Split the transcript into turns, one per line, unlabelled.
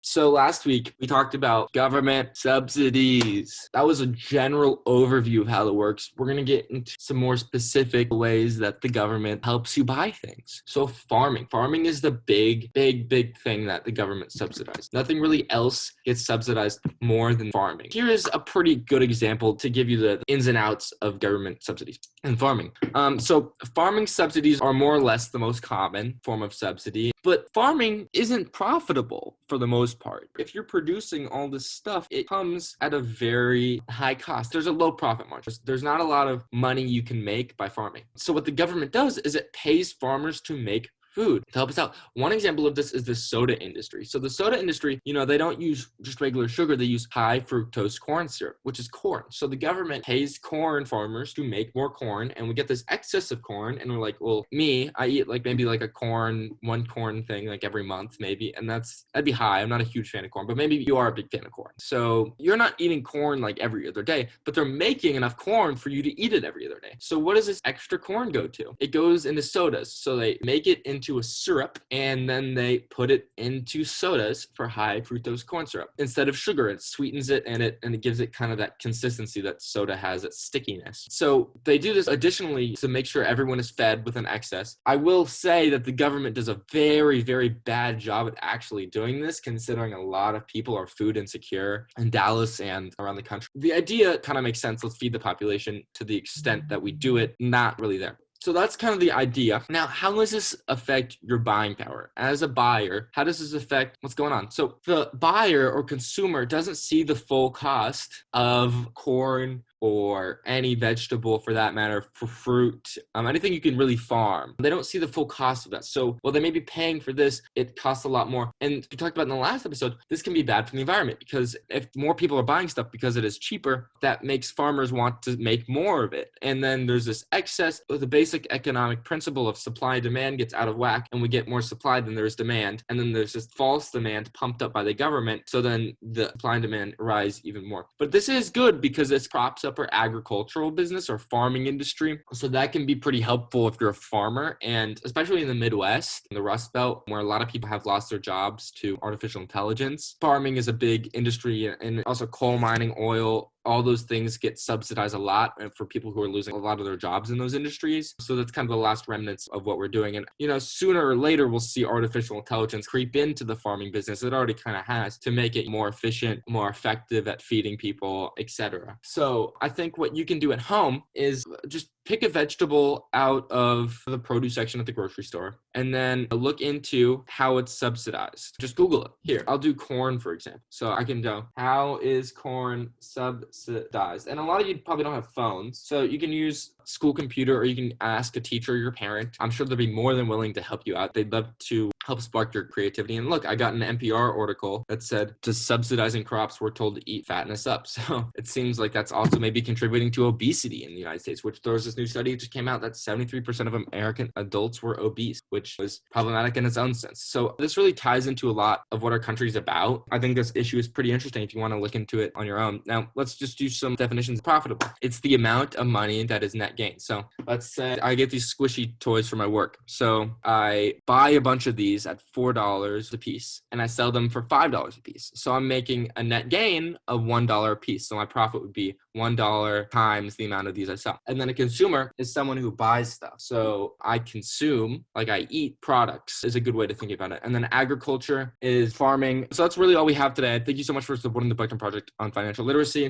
So last week we talked about government subsidies. That was a general overview of how it works. We're going to get into some more specific ways that the government helps you buy things. So farming is the big thing that the government subsidizes. Nothing really else gets subsidized more than farming. Here is a pretty good example to give you the ins and outs of government subsidies and farming. So farming subsidies are more or less the most common form of subsidy, but farming isn't profitable for the most part. If you're producing all this stuff, it comes at a very high cost. There's a low profit margin. There's not a lot of money you can make by farming. So what the government does is it pays farmers to make food to help us out. One example of this is the soda industry. So the soda industry, they don't use just regular sugar. They use high fructose corn syrup, which is corn. So the government pays corn farmers to make more corn, and we get this excess of corn. And we're like, well, I eat maybe one corn thing every month, maybe. And that'd be high. I'm not a huge fan of corn, but maybe you are a big fan of corn. So you're not eating corn every other day, but they're making enough corn for you to eat it every other day. So what does this extra corn go to? It goes into sodas. So they make it into a syrup, and then they put it into sodas for high fructose corn syrup. Instead of sugar, it sweetens it and it gives it kind of that consistency that soda has, that stickiness. So they do this additionally to make sure everyone is fed with an excess. I will say that the government does a very, very bad job at actually doing this, considering a lot of people are food insecure in Dallas and around the country. The idea kind of makes sense. Let's feed the population. To the extent that we do it, not really there. So that's kind of the idea. Now, how does this affect your buying power? As a buyer, how does this affect what's going on? So the buyer or consumer doesn't see the full cost of corn or any vegetable for that matter, for fruit, anything you can really farm. They don't see the full cost of that. So while they may be paying for this, it costs a lot more. And we talked about in the last episode, this can be bad for the environment, because if more people are buying stuff because it is cheaper, that makes farmers want to make more of it. And then there's this excess. The basic economic principle of supply and demand gets out of whack, and we get more supply than there is demand. And then there's this false demand pumped up by the government. So then the supply and demand rise even more. But this is good because this props up our agricultural business or farming industry. So that can be pretty helpful if you're a farmer, and especially in the Midwest, in the Rust Belt, where a lot of people have lost their jobs to artificial intelligence. Farming is a big industry, and also coal mining, oil, all those things get subsidized a lot for people who are losing a lot of their jobs in those industries. So that's kind of the last remnants of what we're doing. And, sooner or later, we'll see artificial intelligence creep into the farming business. It already kind of has, to make it more efficient, more effective at feeding people, etc. So I think what you can do at home is just pick a vegetable out of the produce section at the grocery store and then look into how it's subsidized. Just Google it. Here, I'll do corn, for example. So I can go, how is corn subsidized? And a lot of you probably don't have phones, so you can use school computer, or you can ask a teacher or your parent. I'm sure they'll be more than willing to help you out. They'd love to help spark your creativity. And look, I got an NPR article that said, just subsidizing crops, we're told to eat fatness up. So it seems like that's also maybe contributing to obesity in the United States, which there's this new study that just came out that 73% of American adults were obese, which was problematic in its own sense. So this really ties into a lot of what our country's about. I think this issue is pretty interesting if you want to look into it on your own. Now, let's just do some definitions of profitable. It's the amount of money that is net gain. So let's say I get these squishy toys for my work. So I buy a bunch of these at $4 a piece, and I sell them for $5 a piece. So I'm making a net gain of $1 a piece. So my profit would be $1 times the amount of these I sell. And then a consumer is someone who buys stuff. So I consume, I eat products, is a good way to think about it. And then agriculture is farming. So that's really all we have today. Thank you so much for supporting the Buckton Project on financial literacy.